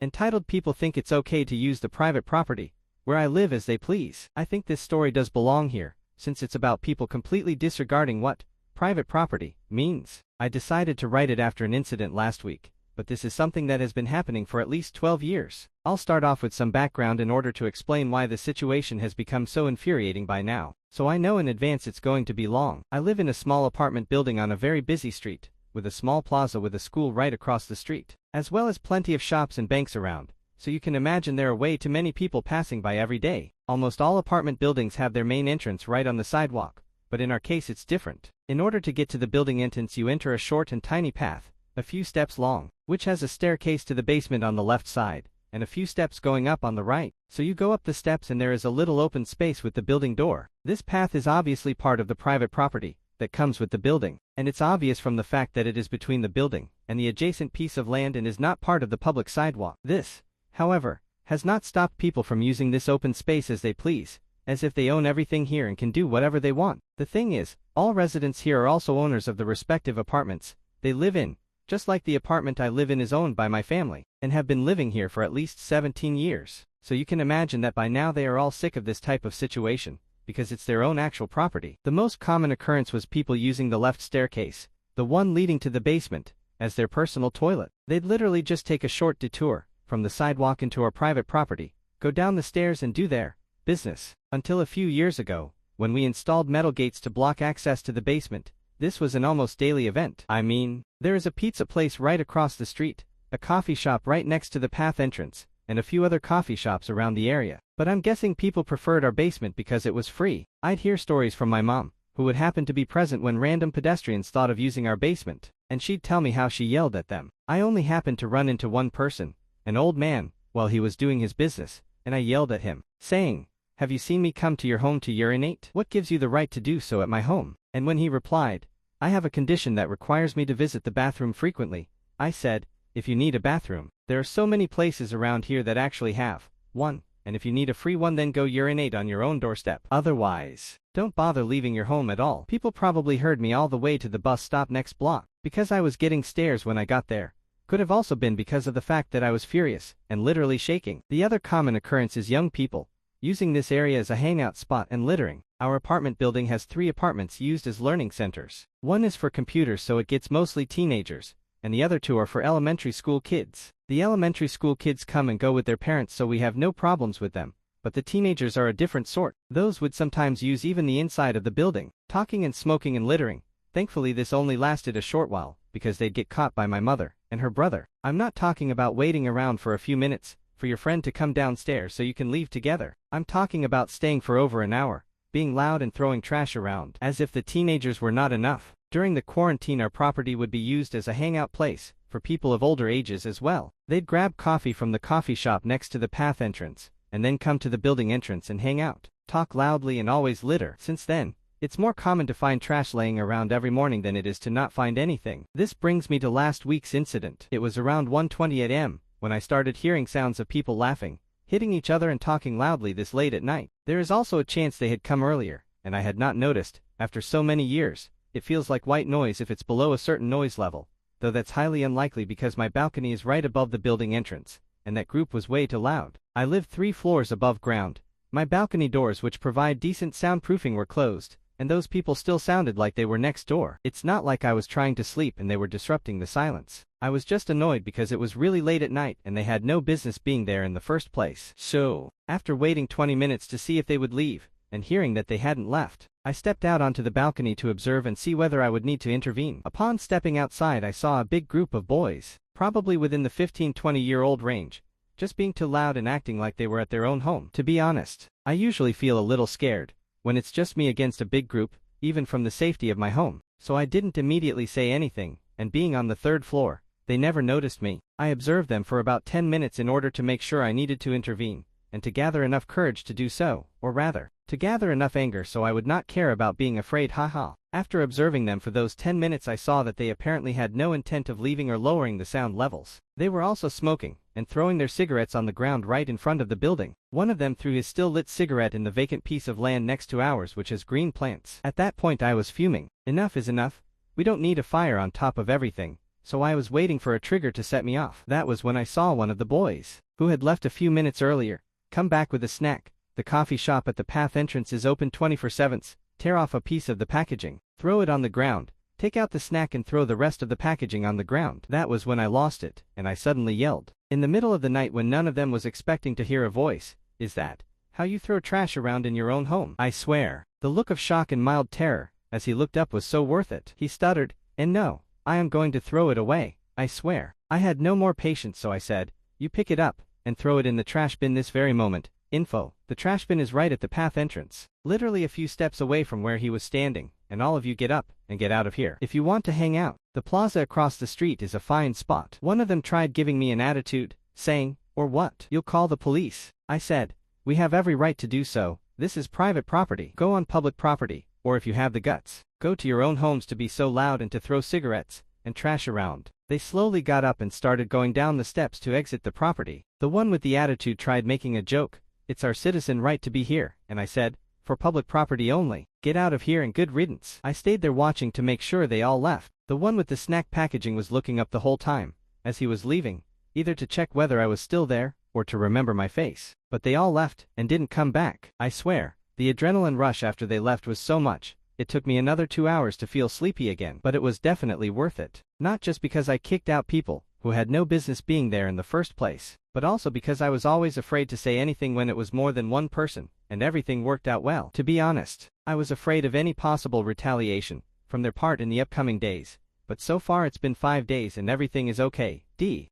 entitled "People Think It's Okay to Use the Private Property Where I Live as They Please." I think this story does belong here, since it's about people completely disregarding what private property means. I decided to write it after an incident last week, but this is something that has been happening for at least 12 years. I'll start off with some background in order to explain why the situation has become so infuriating by now, so I know in advance it's going to be long. I live in a small apartment building on a very busy street, with a small plaza with a school right across the street, as well as plenty of shops and banks around, so you can imagine there are way too many people passing by every day. Almost all apartment buildings have their main entrance right on the sidewalk, but in our case it's different. In order to get to the building entrance, you enter a short and tiny path, a few steps long, which has a staircase to the basement on the left side, and a few steps going up on the right. So you go up the steps and there is a little open space with the building door. This path is obviously part of the private property that comes with the building, and it's obvious from the fact that it is between the building and the adjacent piece of land and is not part of the public sidewalk. This, however, has not stopped people from using this open space as they please, as if they own everything here and can do whatever they want. The thing is, all residents here are also owners of the respective apartments they live in, just like the apartment I live in is owned by my family, and have been living here for at least 17 years. So you can imagine that by now they are all sick of this type of situation, because it's their own actual property. The most common occurrence was people using the left staircase, the one leading to the basement, as their personal toilet. They'd literally just take a short detour from the sidewalk into our private property, go down the stairs and do their business. Until a few years ago, when we installed metal gates to block access to the basement, this was an almost daily event. I mean, there is a pizza place right across the street, a coffee shop right next to the path entrance, and a few other coffee shops around the area. But I'm guessing people preferred our basement because it was free. I'd hear stories from my mom, who would happen to be present when random pedestrians thought of using our basement, and she'd tell me how she yelled at them. I only happened to run into one person, an old man, while he was doing his business, and I yelled at him, saying, "Have you seen me come to your home to urinate? What gives you the right to do so at my home?" And when he replied, "I have a condition that requires me to visit the bathroom frequently," I said, "If you need a bathroom, there are so many places around here that actually have one, and if you need a free one, then go urinate on your own doorstep. Otherwise, don't bother leaving your home at all." People probably heard me all the way to the bus stop next block, because I was getting stares when I got there. Could have also been because of the fact that I was furious and literally shaking. The other common occurrence is young people using this area as a hangout spot and littering. Our apartment building has 3 apartments used as learning centers. One is for computers, so it gets mostly teenagers, and the other 2 are for elementary school kids. The elementary school kids come and go with their parents, so we have no problems with them, but the teenagers are a different sort. Those would sometimes use even the inside of the building, talking and smoking and littering. Thankfully this only lasted a short while, because they'd get caught by my mother and her brother. I'm not talking about waiting around for a few minutes for your friend to come downstairs so you can leave together. I'm talking about staying for over an hour, being loud and throwing trash around. As if the teenagers were not enough, during the quarantine our property would be used as a hangout place for people of older ages as well. They'd grab coffee from the coffee shop next to the path entrance, and then come to the building entrance and hang out, talk loudly and always litter. Since then, it's more common to find trash laying around every morning than it is to not find anything. This brings me to last week's incident. It was around 1:20 a.m. when I started hearing sounds of people laughing, hitting each other and talking loudly this late at night. There is also a chance they had come earlier, and I had not noticed. After so many years, it feels like white noise if it's below a certain noise level, though that's highly unlikely because my balcony is right above the building entrance, and that group was way too loud. I live 3 floors above ground. My balcony doors, which provide decent soundproofing, were closed, and those people still sounded like they were next door. It's not like I was trying to sleep and they were disrupting the silence. I was just annoyed because it was really late at night and they had no business being there in the first place. So, after waiting 20 minutes to see if they would leave, and hearing that they hadn't left, I stepped out onto the balcony to observe and see whether I would need to intervene. Upon stepping outside, I saw a big group of boys, probably within the 15-20-year-old range, just being too loud and acting like they were at their own home. To be honest, I usually feel a little scared when it's just me against a big group, even from the safety of my home, so I didn't immediately say anything, and being on the 3rd floor, they never noticed me. I observed them for about 10 minutes in order to make sure I needed to intervene, and to gather enough courage to do so, or rather, to gather enough anger so I would not care about being afraid. Haha. After observing them for those 10 minutes, I saw that they apparently had no intent of leaving or lowering the sound levels. They were also smoking and throwing their cigarettes on the ground right in front of the building. One of them threw his still lit cigarette in the vacant piece of land next to ours, which has green plants. At that point I was fuming. Enough is enough. We don't need a fire on top of everything, so I was waiting for a trigger to set me off. That was when I saw one of the boys, who had left a few minutes earlier, come back with a snack. The coffee shop at the path entrance is open 24/7. Tear off a piece of the packaging, throw it on the ground, take out the snack and throw the rest of the packaging on the ground. That was when I lost it, and I suddenly yelled. In the middle of the night when none of them was expecting to hear a voice, "Is that how you throw trash around in your own home?" I swear. The look of shock and mild terror, as he looked up was so worth it. He stuttered, "And no, I am going to throw it away, I swear." I had no more patience, so I said, "You pick it up, and throw it in the trash bin this very moment. Info, the trash bin is right at the path entrance, literally a few steps away from where he was standing, and all of you get up, and get out of here. If you want to hang out, the plaza across the street is a fine spot." One of them tried giving me an attitude, saying, "Or what? You'll call the police?" I said, "We have every right to do so, this is private property. Go on public property, or if you have the guts, go to your own homes to be so loud and to throw cigarettes and trash around." They slowly got up and started going down the steps to exit the property. The one with the attitude tried making a joke, "It's our citizen right to be here," and I said, "For public property only. Get out of here and good riddance." I stayed there watching to make sure they all left. The one with the snack packaging was looking up the whole time, as he was leaving, either to check whether I was still there, or to remember my face. But they all left, and didn't come back. I swear, the adrenaline rush after they left was so much, it took me another 2 hours to feel sleepy again. But it was definitely worth it. Not just because I kicked out people who had no business being there in the first place, but also because I was always afraid to say anything when it was more than one person, and everything worked out well. To be honest, I was afraid of any possible retaliation from their part in the upcoming days, but so far it's been 5 days and everything is okay.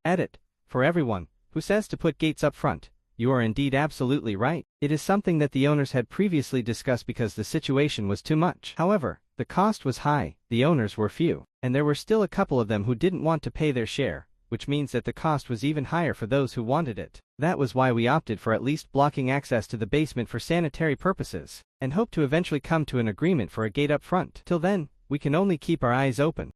Edit. For everyone who says to put gates up front, you are indeed absolutely right. It is something that the owners had previously discussed because the situation was too much. However, the cost was high, the owners were few, and there were still a couple of them who didn't want to pay their share, which means that the cost was even higher for those who wanted it. That was why we opted for at least blocking access to the basement for sanitary purposes, and hope to eventually come to an agreement for a gate up front. Till then, we can only keep our eyes open.